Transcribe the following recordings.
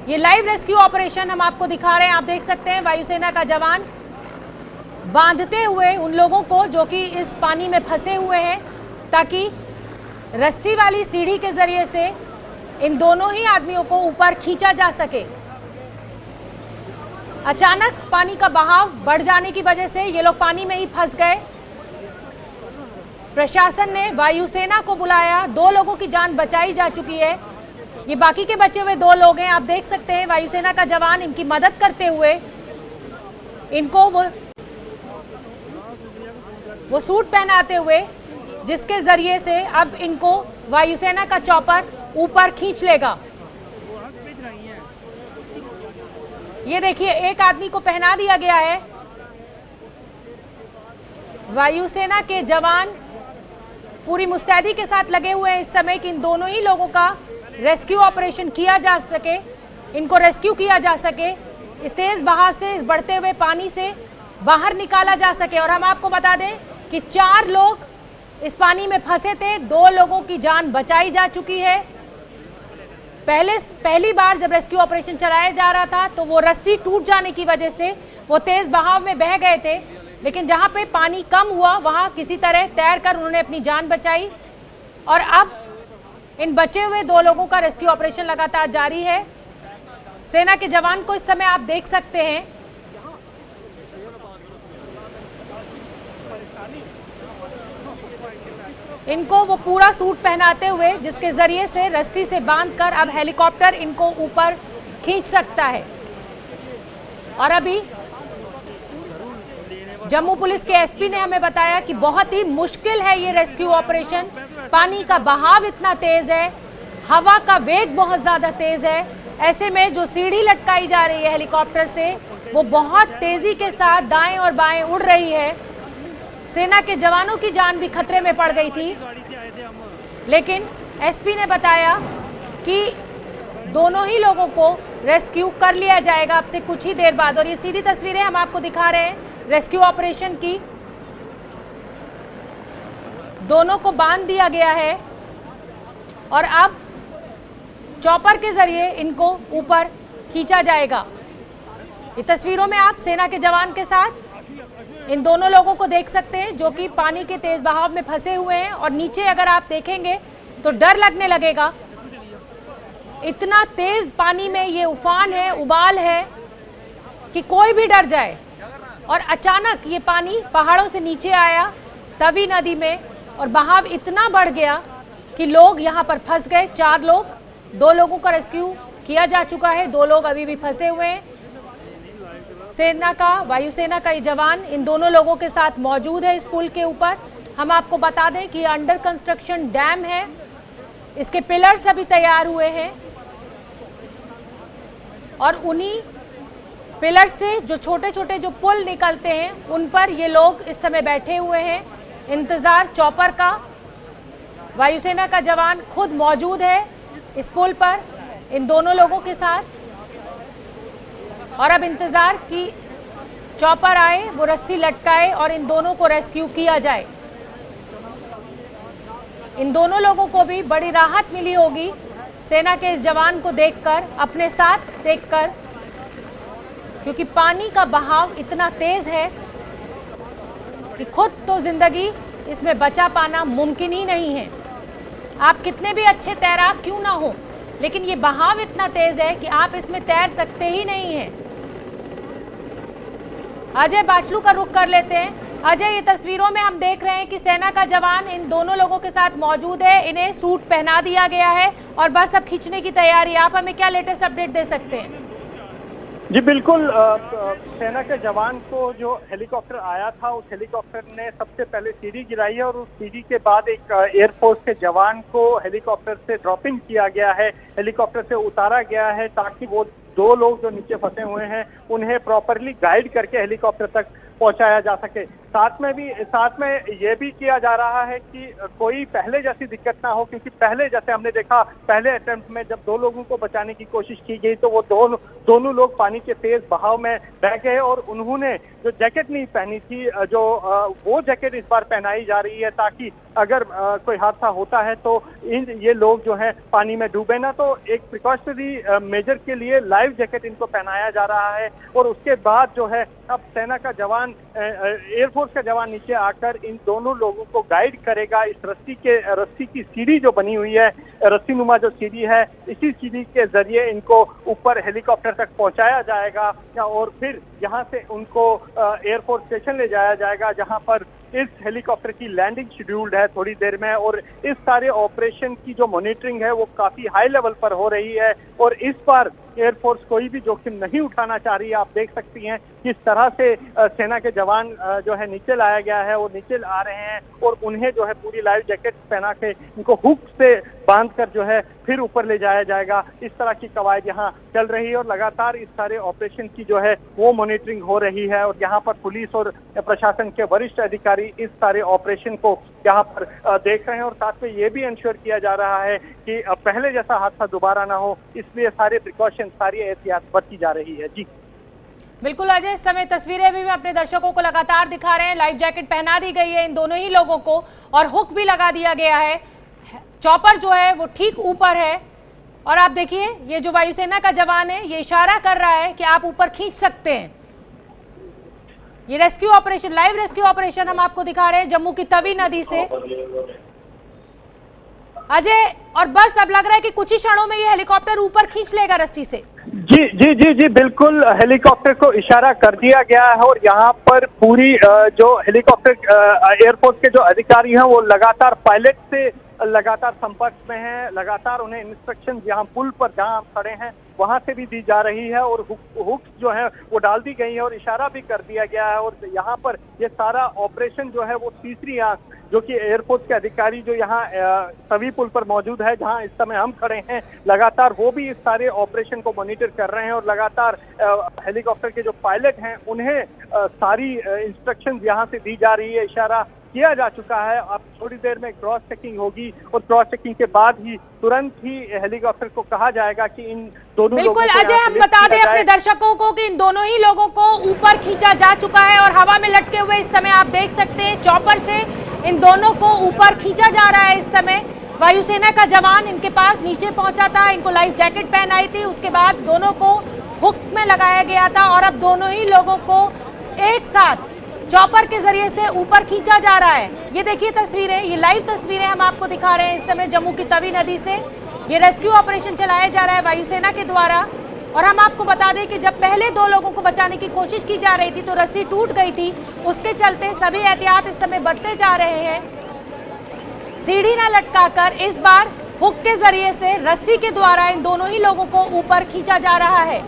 ये live rescue operation हम आपको दिखा रहे हैं। आप देख सकते हैं वायुसेना का जवान बांधते हुए उन लोगों को जो कि इस पानी में फंसे हुए हैं, ताकि रस्सी वाली सीढ़ी के जरिए से इन दोनों ही आदमियों को ऊपर खींचा जा सके। अचानक पानी का बहाव बढ़ जाने की वजह से ये लोग पानी में ही फंस गए। प्रशासन ने वायुसेना को बुलाया, 2 लोगों की जान बचाई जा चुकी है। ये बाकी के बचे हुए 2 लोग हैं। आप देख सकते हैं वायुसेना का जवान इनकी मदद करते हुए इनको वो सूट पहनाते हुए, जिसके जरिए से अब इनको वायुसेना का चॉपर ऊपर खींच लेगा। ये देखिए, एक आदमी को पहना दिया गया है। वायुसेना के जवान पूरी मुस्तैदी के साथ लगे हुए हैं इस समय कि इन दोनों ही लोगों का रेस्क्यू ऑपरेशन किया जा सके, इनको रेस्क्यू किया जा सके, इस तेज बहाव से, इस बढ़ते हुए पानी से बाहर निकाला जा सके। और हम आपको बता दें कि 4 लोग इस पानी में फंसे थे, 2 लोगों की जान बचाई जा चुकी है। पहली बार जब रेस्क्यू ऑपरेशन चलाया जा रहा था तो वो रस्सी टूट जाने की वजह से वो तेज बहाव में बह गए थे, लेकिन जहां पे पानी कम हुआ वहां किसी तरह तैरकर उन्होंने अपनी जान बचाई। और अब इन बचे हुए 2 लोगों का रेस्क्यू ऑपरेशन लगातार जारी है। सेना के जवान को इस समय आप देख सकते हैं, इनको वो पूरा सूट पहनाते हुए, जिसके जरिए से रस्सी से बांधकर अब हेलीकॉप्टर इनको ऊपर खींच सकता है। और अभी जम्मू पुलिस के एसपी ने हमें बताया कि बहुत ही मुश्किल है ये रेस्क्यू ऑपरेशन। पानी का बहाव इतना तेज है, हवा का वेग बहुत ज्यादा तेज है, ऐसे में जो सीढ़ी लटकाई जा रही है हेलीकॉप्टर से वो बहुत तेजी के साथ दाएं और बाएं उड़ रही है। सेना के जवानों की जान भी खतरे में पड़ गई थी, लेकिन एसपी ने बताया कि दोनों ही लोगों को रेस्क्यू कर लिया जाएगा अब से कुछ ही देर बाद। और ये सीधी तस्वीरें हम आपको दिखा रहे हैं रेस्क्यू ऑपरेशन की। दोनों को बांध दिया गया है और अब चॉपर के जरिए इनको ऊपर खींचा जाएगा। ये तस्वीरों में आप सेना के जवान के साथ इन दोनों लोगों को देख सकते हैं जो कि पानी के तेज बहाव में फंसे हुए हैं। और नीचे अगर आप देखेंगे तो डर लगने लगेगा, इतना तेज पानी में ये उफान है, उबाल है कि कोई भी डर जाए। और अचानक ये पानी पहाड़ों से नीचे आया तवी नदी में और बहाव इतना बढ़ गया कि लोग यहाँ पर फंस गए। 4 लोग, 2 लोगों का रेस्क्यू किया जा चुका है, 2 लोग अभी भी फंसे हुए हैं। सेना का, वायुसेना का ये जवान इन दोनों लोगों के साथ मौजूद है इस पुल के ऊपर। हम आपको बता दें कि अंडर कंस्ट्रक्शन डैम है, इसके पिलर्स अभी तैयार हुए हैं और उन्हीं पिलर से जो छोटे छोटे जो पुल निकलते हैं उन पर ये लोग इस समय बैठे हुए हैं, इंतजार चॉपर का। वायुसेना का जवान खुद मौजूद है इस पुल पर इन दोनों लोगों के साथ और अब इंतजार की चॉपर आए, वो रस्सी लटकाए और इन दोनों को रेस्क्यू किया जाए। इन दोनों लोगों को भी बड़ी राहत मिली होगी सेना के इस जवान को देखकर, अपने साथ देखकर, क्योंकि पानी का बहाव इतना तेज है कि खुद तो जिंदगी इसमें बचा पाना मुमकिन ही नहीं है। आप कितने भी अच्छे तैराक क्यों ना हो, लेकिन ये बहाव इतना तेज है कि आप इसमें तैर सकते ही नहीं हैं। अजय बाचलू का रुख कर लेते हैं। अजय, ये तस्वीरों में हम देख रहे हैं कि सेना का जवान इन दोनों लोगों के साथ मौजूद है, इन्हें सूट पहना दिया गया है और बस अब खींचने की तैयारी। आप हमें क्या लेटेस्ट अपडेट दे सकते हैं? जी बिल्कुल, सेना के जवान को जो हेलीकॉप्टर आया था उस हेलीकॉप्टर ने सबसे पहले सीढ़ी गिराई है और उस सीढ़ी के बाद एक एयरफोर्स के जवान को हेलीकॉप्टर से ड्रॉपिंग किया गया है, हेलीकॉप्टर से उतारा गया है ताकि वो 2 लोग जो नीचे फंसे हुए हैं उन्हें प्रॉपरली गाइड करके हेलीकॉप्टर तक पहुंचाया जा सके। साथ में ये भी किया जा रहा है कि कोई पहले जैसी दिक्कत ना हो, क्योंकि पहले जैसे हमने देखा पहले अटेम्प्ट में जब 2 लोगों को बचाने की कोशिश की गई तो वो दोनों लोग पानी के तेज बहाव में बह गए और उन्होंने जो जैकेट नहीं पहनी थी, वो जैकेट इस बार पहनाई जा रही है ताकि अगर कोई हादसा होता है तो ये लोग जो है पानी में डूबे ना। तो एक प्रिकॉशनरी मेजर के लिए लाइफ जैकेट इनको पहनाया जा रहा है और उसके बाद जो है अब सेना का जवान, एयरफोर्स का जवान नीचे आकर इन दोनों लोगों को गाइड करेगा। इस रस्सी की सीढ़ी जो बनी हुई है, रस्सीनुमा जो सीढ़ी है, इसी सीढ़ी के जरिए इनको ऊपर हेलीकॉप्टर तक पहुंचाया जाएगा और फिर यहाँ से उनको एयरफोर्स स्टेशन ले जाया जाएगा, जहाँ पर इस हेलीकॉप्टर की लैंडिंग शेड्यूल्ड है थोड़ी देर में। और इस सारे ऑपरेशन की जो मॉनिटरिंग है वो काफी हाई लेवल पर हो रही है और इस बार एयरफोर्स कोई भी जोखिम नहीं उठाना चाह रही है। आप देख सकती हैं किस तरह से सेना के जवान जो है नीचे लाया गया है, वो नीचे आ रहे हैं और उन्हें जो है पूरी लाइफ जैकेट पहना के इनको हुक से बांधकर जो है फिर ऊपर ले जाया जाएगा। इस तरह की कवायद यहाँ चल रही है और लगातार इस सारे ऑपरेशन की जो है वो मॉनिटरिंग हो रही है और यहाँ पर पुलिस और प्रशासन के वरिष्ठ अधिकारी इस सारे ऑपरेशन को यहाँ पर देख रहे हैं और साथ में ये भी इंश्योर किया जा रहा है कि पहले जैसा हादसा दोबारा ना हो, इसलिए सारे प्रिकॉशन, सारी एहतियात बरती जा रही है। जी बिल्कुल अजय, इस समय तस्वीरें भी अपने दर्शकों को लगातार दिखा रहे हैं। लाइफ जैकेट पहना दी गई है इन दोनों ही लोगों को और हुक भी लगा दिया गया है। चॉपर जो है वो ठीक ऊपर है और आप देखिए ये जो वायुसेना का जवान है ये इशारा कर रहा है कि आप ऊपर खींच सकते हैं। ये rescue operation, live rescue operation हम आपको दिखा रहे हैं जम्मू की तवी नदी से अजय, और बस अब लग रहा है कि कुछ ही क्षणों में ये हेलीकॉप्टर ऊपर खींच लेगा रस्सी से। जी जी जी जी बिल्कुल, हेलीकॉप्टर को इशारा कर दिया गया है और यहाँ पर पूरी जो हेलीकॉप्टर एयरफोर्स के जो अधिकारी हैं वो लगातार पायलट से लगातार संपर्क में हैं, लगातार उन्हें इंस्ट्रक्शन यहाँ पुल पर जहाँ हम खड़े हैं वहां से भी दी जा रही है और हुक्स जो है वो डाल दी गई है और इशारा भी कर दिया गया है। और यहाँ पर ये सारा ऑपरेशन जो है वो तीसरी आंख जो कि एयरफोर्स के अधिकारी जो यहाँ तवी पुल पर मौजूद है जहाँ इस समय हम खड़े हैं, लगातार वो भी इस सारे ऑपरेशन को मॉनिटर कर रहे हैं और लगातार हेलीकॉप्टर के जो पायलट हैं उन्हें सारी इंस्ट्रक्शंस यहाँ से दी जा रही है, इशारा किया जा चुका है। अब थोड़ी देर में क्रॉस चेकिंग होगी और क्रॉस चेकिंग के बाद ही तुरंत ही हेलीकॉप्टर को कहा जाएगा कि इन दोनों बिल्कुल अजय, हम बता दें अपने दर्शकों को कि इन दोनों ही लोगों को ऊपर खींचा जा चुका है और हवा में लटके हुए इस समय आप देख सकते हैं चॉपर से इन दोनों को ऊपर खींचा जा रहा है। इस समय वायुसेना का जवान इनके पास नीचे पहुंचा था, इनको लाइफ जैकेट पहनाई थी, उसके बाद दोनों को हुक में लगाया गया था और अब दोनों ही लोगों को एक साथ चॉपर के जरिए से ऊपर खींचा जा रहा है। ये देखिए तस्वीरें, ये लाइव तस्वीरें हम आपको दिखा रहे हैं इस समय जम्मू की तवी नदी से। ये रेस्क्यू ऑपरेशन चलाया जा रहा है वायुसेना के द्वारा और हम आपको बता दें कि जब पहले 2 लोगों को बचाने की कोशिश की जा रही थी तो रस्सी टूट गई थी, उसके चलते सभी एहतियात इस समय बरते जा रहे हैं। सीढ़ी न लटकाकर इस बार हुक के जरिए से रस्सी के द्वारा इन दोनों ही लोगों को ऊपर खींचा जा रहा है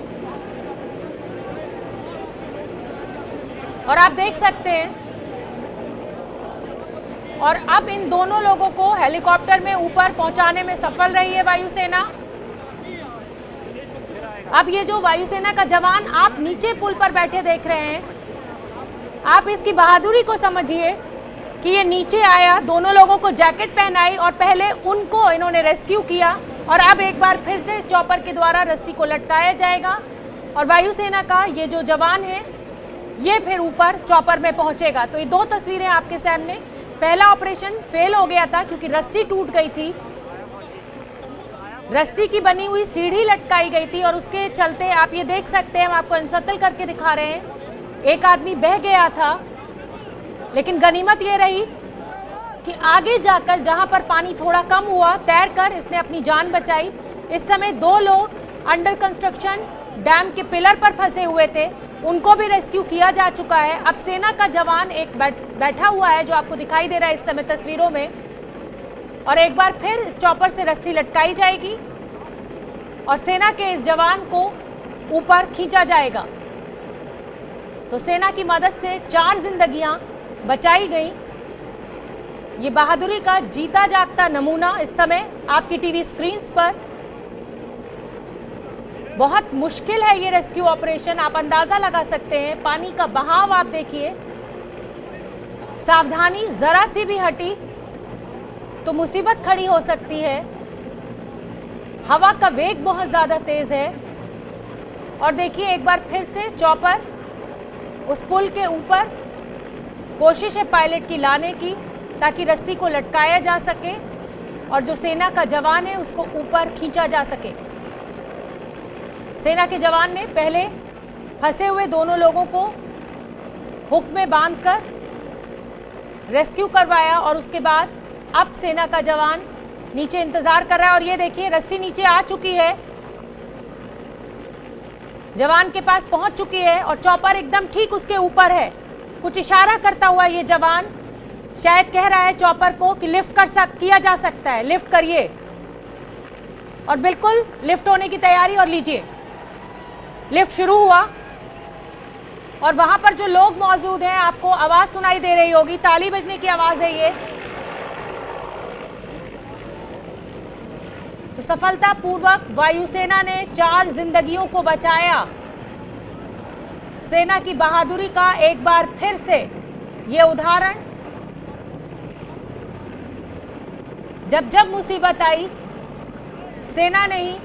और आप देख सकते हैं और अब इन दोनों लोगों को हेलीकॉप्टर में ऊपर पहुंचाने में सफल रही है वायुसेना। अब ये जो वायुसेना का जवान आप नीचे पुल पर बैठे देख रहे हैं, आप इसकी बहादुरी को समझिए कि ये नीचे आया, दोनों लोगों को जैकेट पहनाई और पहले उनको इन्होंने रेस्क्यू किया और अब एक बार फिर से इस चॉपर के द्वारा रस्सी को लटकाया जाएगा और वायुसेना का ये जो जवान है ये फिर ऊपर चॉपर में पहुंचेगा। तो ये 2 तस्वीरें आपके सामने, पहला ऑपरेशन फेल हो गया था क्योंकि रस्सी टूट गई थी, रस्सी की बनी हुई सीढ़ी लटकाई गई थी और उसके चलते आप ये देख सकते हैं, हम आपको एनसर्कल करके दिखा रहे हैं, एक आदमी बह गया था लेकिन गनीमत ये रही कि आगे जाकर जहां पर पानी थोड़ा कम हुआ तैरकर इसने अपनी जान बचाई। इस समय 2 लोग अंडर कंस्ट्रक्शन डैम के पिलर पर फंसे हुए थे, उनको भी रेस्क्यू किया जा चुका है। अब सेना का जवान एक बैठा हुआ है जो आपको दिखाई दे रहा है इस समय तस्वीरों में और एक बार फिर इस चॉपर से रस्सी लटकाई जाएगी और सेना के इस जवान को ऊपर खींचा जाएगा। तो सेना की मदद से 4 जिंदगियां बचाई गई। ये बहादुरी का जीता जागता नमूना इस समय आपकी टीवी स्क्रीन्स पर। बहुत मुश्किल है ये रेस्क्यू ऑपरेशन, आप अंदाजा लगा सकते हैं। पानी का बहाव आप देखिए, सावधानी जरा सी भी हटी तो मुसीबत खड़ी हो सकती है। हवा का वेग बहुत ज्यादा तेज है और देखिए एक बार फिर से चॉपर उस पुल के ऊपर, कोशिश है पायलट की लाने की ताकि रस्सी को लटकाया जा सके और जो सेना का जवान है उसको ऊपर खींचा जा सके। सेना के जवान ने पहले फंसे हुए दोनों लोगों को हुक में बांधकर रेस्क्यू करवाया और उसके बाद अब सेना का जवान नीचे इंतजार कर रहा है और ये देखिए रस्सी नीचे आ चुकी है, जवान के पास पहुंच चुकी है और चॉपर एकदम ठीक उसके ऊपर है। कुछ इशारा करता हुआ ये जवान शायद कह रहा है चॉपर को कि लिफ्ट किया जा सकता है, लिफ्ट करिए। और बिल्कुल लिफ्ट होने की तैयारी, और लीजिए लिफ्ट शुरू हुआ और वहां पर जो लोग मौजूद हैं, आपको आवाज सुनाई दे रही होगी, ताली बजने की आवाज है ये। तो सफलतापूर्वक वायुसेना ने 4 जिंदगियों को बचाया। सेना की बहादुरी का एक बार फिर से ये उदाहरण। जब जब मुसीबत आई, सेना ने ही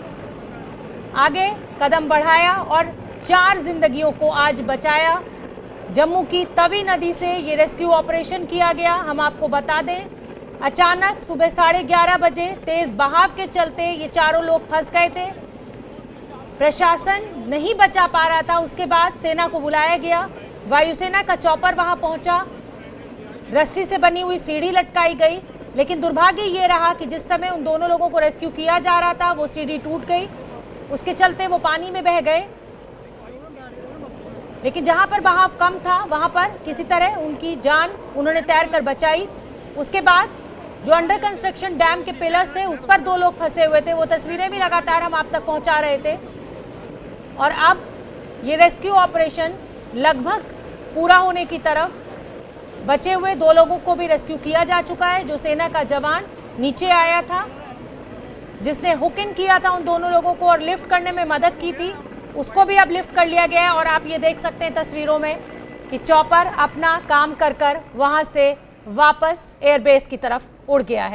आगे कदम बढ़ाया और 4 जिंदगियों को आज बचाया। जम्मू की तवी नदी से ये रेस्क्यू ऑपरेशन किया गया। हम आपको बता दें, अचानक सुबह 11:30 बजे तेज बहाव के चलते ये चारों लोग फंस गए थे। प्रशासन नहीं बचा पा रहा था। उसके बाद सेना को बुलाया गया, वायुसेना का चॉपर वहां पहुंचा, रस्सी से बनी हुई सीढ़ी लटकाई गई। लेकिन दुर्भाग्य ये रहा कि जिस समय उन दोनों लोगों को रेस्क्यू किया जा रहा था वो सीढ़ी टूट गई, उसके चलते वो पानी में बह गए। लेकिन जहां पर बहाव कम था वहां पर किसी तरह उनकी जान उन्होंने तैरकर बचाई। उसके बाद जो अंडर कंस्ट्रक्शन डैम के पिलर्स थे उस पर 2 लोग फंसे हुए थे, वो तस्वीरें भी लगातार हम आप तक पहुंचा रहे थे। और अब ये रेस्क्यू ऑपरेशन लगभग पूरा होने की तरफ, बचे हुए 2 लोगों को भी रेस्क्यू किया जा चुका है। जो सेना का जवान नीचे आया था, जिसने हुक इन किया था उन दोनों लोगों को और लिफ्ट करने में मदद की थी, उसको भी अब लिफ्ट कर लिया गया है। और आप ये देख सकते हैं तस्वीरों में कि चॉपर अपना काम कर वहां से वापस एयरबेस की तरफ उड़ गया है।